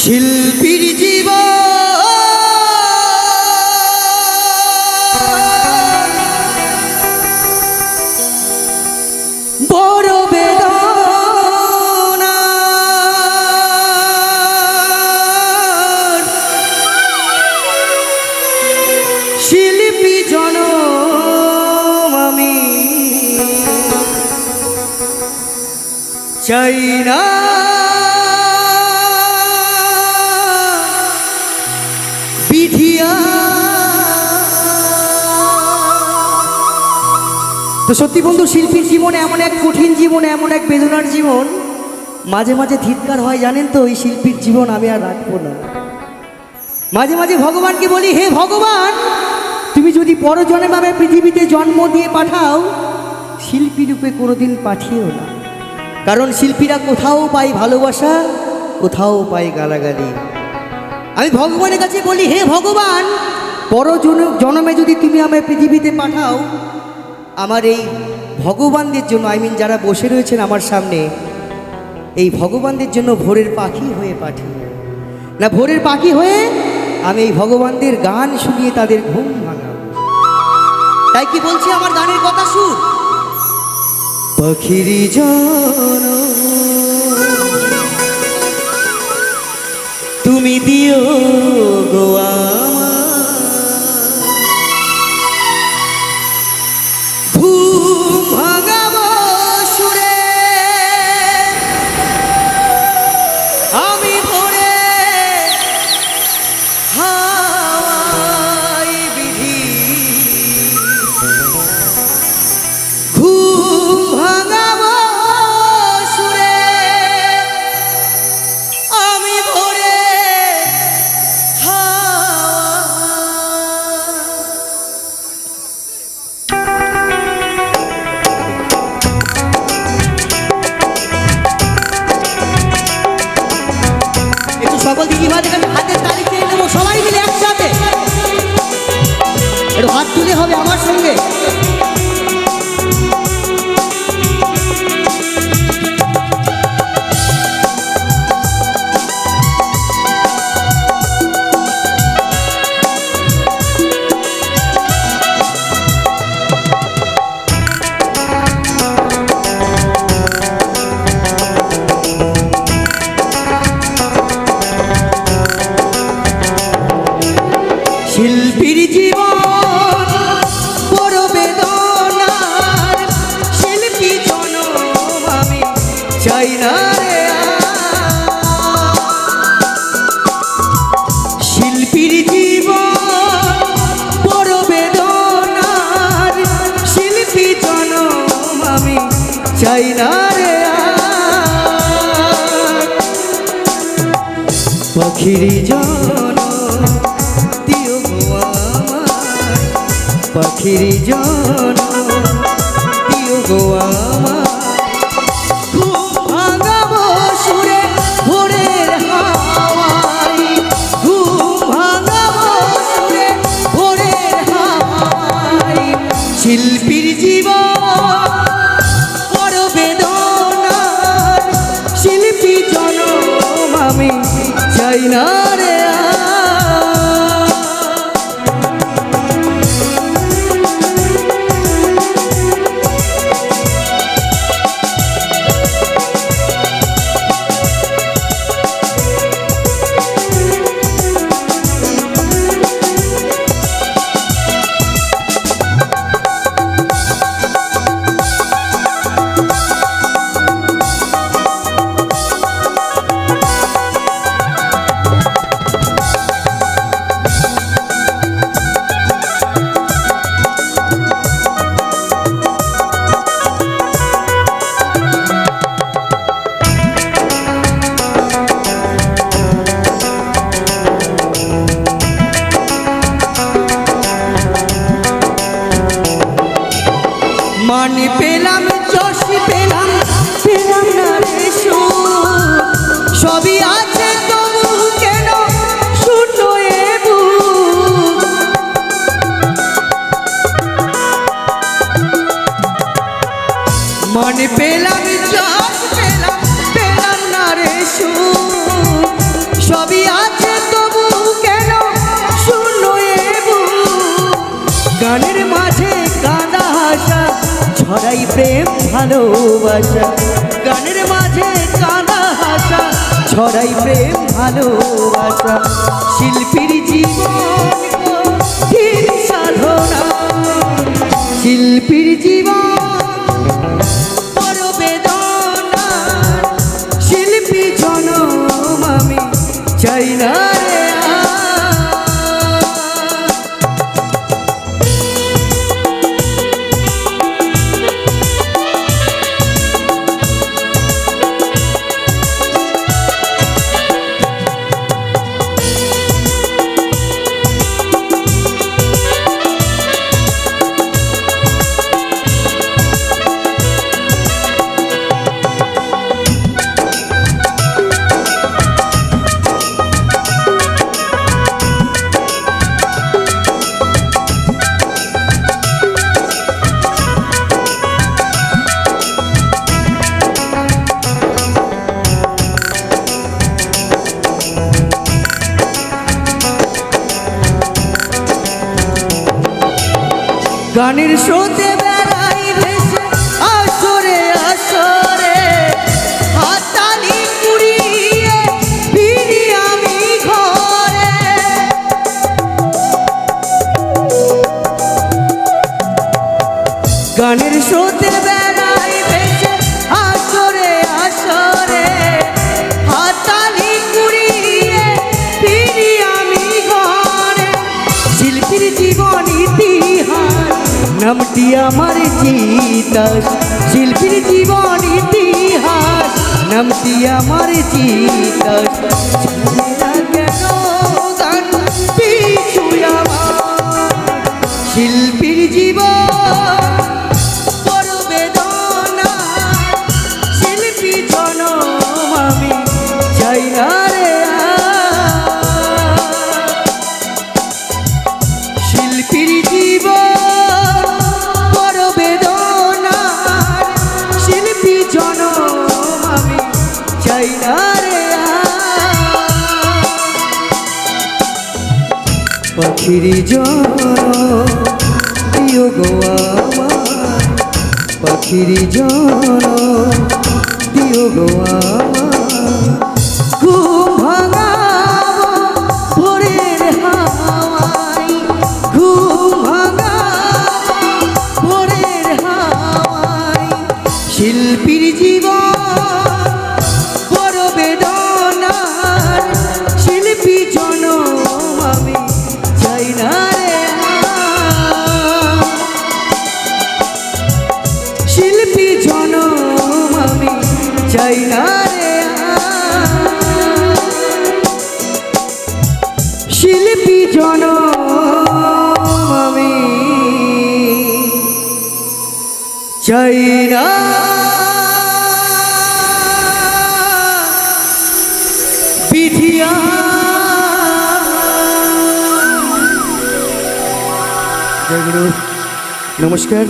শিল্পীর জীবন বড় বেদনা, শিল্পী জনম আমি চাই না বিধিয়া। তো সত্যি বন্ধু, শিল্পীর জীবনে এমন এক কঠিন জীবন, এমন এক বেদনার জীবন, মাঝে মাঝে ধিক্কার হয় জানেন তো, এই শিল্পীর জীবন আমি আর রাখবো না। মাঝে মাঝে ভগবানকে বলি, হে ভগবান, তুমি যদি পরজন্মে আমি পৃথিবীতে জন্ম দিয়ে পাঠাও, শিল্পী রূপে কোনোদিন পাঠিও না। কারণ শিল্পীরা কোথাও পায় ভালোবাসা, কোথাও পায় গালাগালি। আমি ভগবানের কাছে বলি, হে ভগবান, জন্মে যদি তুমি আমায় পৃথিবীতে পাঠাও, আমার এই ভগবানদের জন্য, যারা বসে রয়েছেন আমার সামনে, এই ভগবানদের জন্য ভোরের পাখি হয়ে পাঠিও না। ভোরের পাখি হয়ে আমি এই ভগবানদের গান শুনিয়ে তাদের ঘুম ভাঙাবো। তাই কি বলছি, আমার গানের কথা শুন। পাখিরি জন তুমি দিও গো ঘুম ভাঙাবো সুরে, আমি ভোরে হাওয়াই বিধি। ঘুম ভাঙাবো সুরে, আমি ভোরে সকল দিদিমাদের কাছে হাতের তালি চেয়ে নেবো, সবাই মিলে একসাথে একটু হাত তুলে হবে আমার সঙ্গে। শিল্পীর জীবন বড় বেদনার, শিল্পী জনম আমি চাই না রে। শিল্পীর জীবন বড় বেদনার, শিল্পী জনম আমি চাই না রে। পাখির জন পাখির জন দিও গো ঘুম ভাঙাবো সুরে ভোরের হাওয়াই। ঘুম ভাঙাবো সুরে ভোরের হাওয়াই। শিল্পীর জীবন বড় বেদনার, শিল্পী জনম আমি চাই না রে। ভালোবাসা, গানের মাঝে কানা হাসা, ছড়াই প্রেম ভালোবাসা। শিল্পীর জীবন কঠিন সাধনা, শিল্পীর জীবন বড় বেদনা, শিল্পী জনম আমি চাই না রে আর। গানের স্রোতে বেড়াই ভেসে আসরে আসরে, হাততালি কুড়িয়ে ফিরি আমি ঘরে। গানের স্রোতে বেড়াই ভেসে আসরে আসরে, হাততালি কুড়িয়ে ফিরি আমি ঘরে। শিল্পীর জীবন ইতিহাস নামটি আমার চিতাস, শিল্পীর জীবন ইতিহাস নামটি আমার চিতাস। কেন গান পিছু আমার, শিল্পীর জীবন বড় বেদনা, শিল্পী জনম আমি চাই না রে আর। শিল্পীর জীবন বড় বেদনা, শিল্পী জনম আমি চাই না রে আর। পাখির জনম দিও গো আমার, পাখির জনম দিও গো আমার। ঘুম ভাঙাবো ভোরের হাওয়ায়, ঘুম ভাঙাবো ভোরের হাওয়ায়। শিল্পীর জীবন বড় বেদনার, শিল্পী জনম আমি চাই না রে আর। শিল্পী জনম আমি চাই না রে আর। শিল্পী জনম আমি চাই না বিধিয়া। জয় গুরু, নমস্কার।